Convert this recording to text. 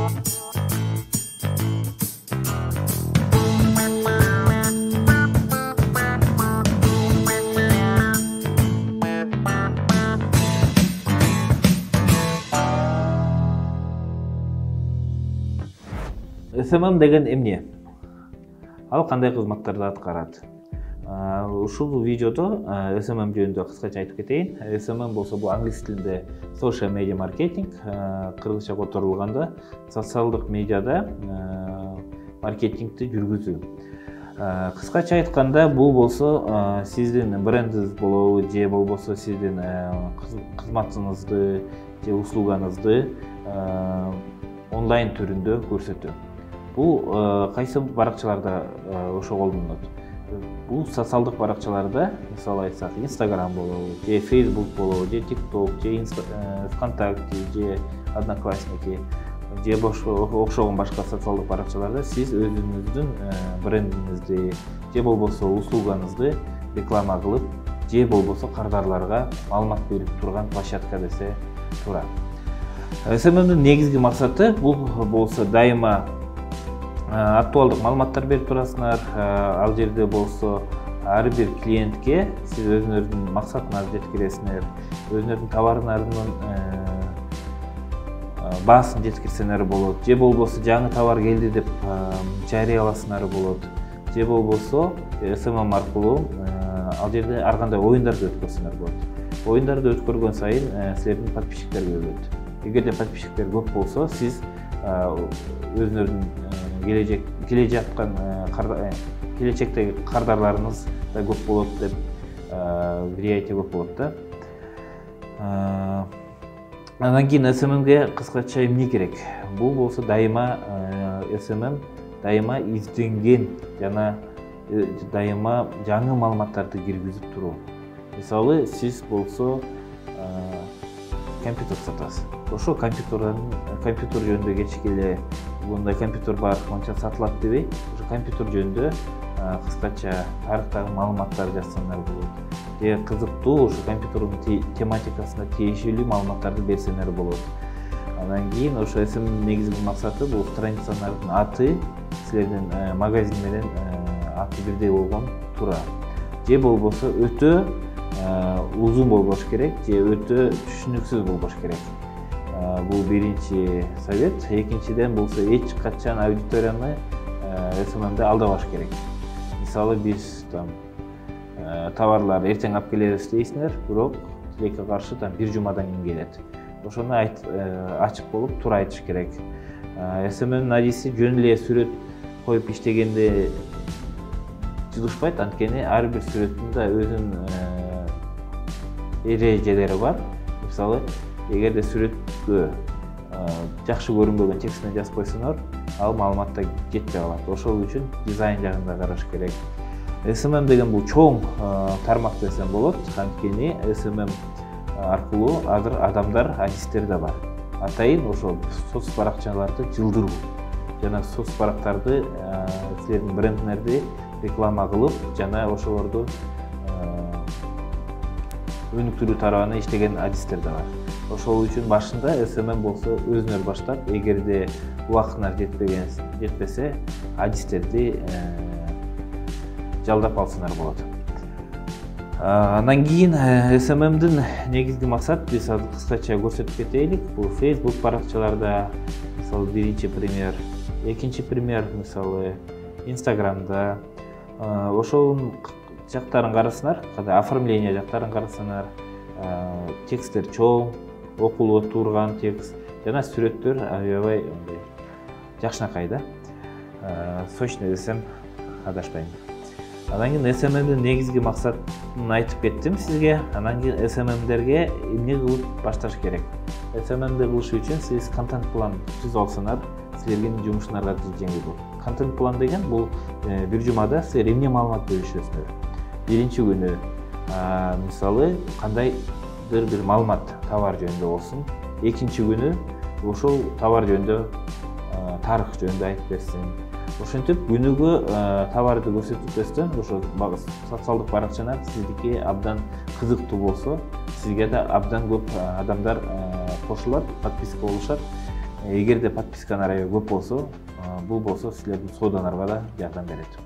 SMM деген эмне? Ал кандай кызматтарды аткарат? Ушул видеодо SMM жөнүндө кыскача айтып кетейин. SMM болсо бул англис тилинде social media marketing, кыргызча которулганда социалдык медиада маркетингди жүргүзүү. Кыскача айтканда бул болсо сиздин брендиңиз болобу же болбосо сиздин кызматыңызды же услугаңызды онлайн түрүндө көрсөтүү. Бул кайсы баракчаларда ошо колдонулат? Бул социалдык баракчаларда, мисалы айтсак, Instagram болобу, же Facebook болобу, же TikTok, же ВКонтакте, же Одноклассники, же окшогон башка социалдык баракчаларда сиз өзүңүздүн брендиңизди, же болбосо услугаңызды реклама кылып, же болбосо кардарларга маалымат берип турган площадка десе туура. SMM'дин негизги максаты бул болсо дайыма актуалдык маалыматтар берип турасыңар. Ал жерде болсо ар бир клиентке сиз өзүңүздүн максатыңарды жеткиресиңер, өзүңүздүн товарларынын баасын жеткирсеңер болот, же болбосо жаңы товар келди деп жарыяласыңар болот, же болбосо SMM аркылуу ал жерде ар кандай оюндарды өткөрсөңөр болот. Оюндарды өткөргөн сайын силердин подписчиктер көбөйөт. Эгерде подписчиктер көп болсо, сиз өзүңүздүн келечектеги кардарларыңыз да көп болот деп влияние көп болот да. Андан кийин SMM'ге кыскача эмне керек? Бул болсо дайыма SMM дайыма изденген жана дайыма жаңы маалыматтарды киргизип туруу. Мисалы, сиз болсо компьютер сатасыз. Ошо компьютер жөнүндө кечке эле мындай компьютер бар, канча сатылат дебей, ошо компьютер жөнүндө кыскача тарыхтагы маалыматтарды жазсаңар болот. Же кызыктуу ошо компьютердин тематикасына тиешелүү маалыматтарды берсеңер болот. Андан кийин ошо SMM'дин негизги максаты бул страницаңардын аты силердин магазин менен аты бирдей болгон туура. Же болбосо өтө узун болбош керек, же өтө түшүнүксүз болбош керек. Бул биринчи совет. Экинчиден болсо эч качан аудиторияны SMM'де алдабаш керек. Мисалы, биз товарлар эртең алып келебиз дейсиңер, бирок тилекке каршы бир жумадан кийин келет. Ошону ачык болуп туура айтыш керек. SMM'дин адиси жөн эле сүрөт коюп иштегенде жылышпайт, анткени ар бир сүрөттүн да өзүнүн эрежелери бар. Мисалы, эгерде сүрөткө жакшы көрүнбөгөн текстине жазып койсоңор, ал маалыматта жетпей калат. Ошол үчүн дизайн жагында караш керек. SMM деген бул чоң тармак десем болот, анткени SMM аркылуу азыр адамдар адистер да бар. Атайын ошо соц баракчаларды жылдыруу жана соц барактарды силердин брендиңерди реклама кылып жана ошолорду өнүктүрүү тарабына иштеген адистер да бар. Ошол үчүн башында SMM болсо өзүнөр баштап, эгерде убактыңар жетпесе, адистерди жалдап алсаңар болот. Андан кийин SMM'дин негизги максат биз кыскача көрсөтүп кетелик. Бул Facebook баракчаларда, мисалы, биринчи пример, экинчи пример, мисалы, Instagram'да ошол жактарын карасаңар, оформление жактарын карасаңар, тексттер чоң, окулуп турган текст жана сүрөттөр аябай жакшынакай да. Сочный десем адашпайм. Андан кийин SMM'дин негизги максатын айтып кеттим сизге. Андан кийин SMM'дерге эмне кылып башташ керек? SMM'ди кылыш үчүн сиз контент план түзүп алсаңар, силердин жумушуңарга жеңил болот. Контент план деген бул бир жумада силер эмне маалымат беришесиңер. Биринчи күнү мисалы кандайдыр бир маалымат товар жөнүндө болсун. Экинчи күнү ошол товар жөнүндө тарых жөнүндө айтып берсин. Ошентип күнүгө товарды көрсөтүп ошо социалдык баракчаны сиздики абдан кызыктуу болсо, сизге да абдан көп адамдар кошулат, подписка болушат. эгерде подписканын аябай көп болсо, бул болсо силердин соодаңарга да жардам берет.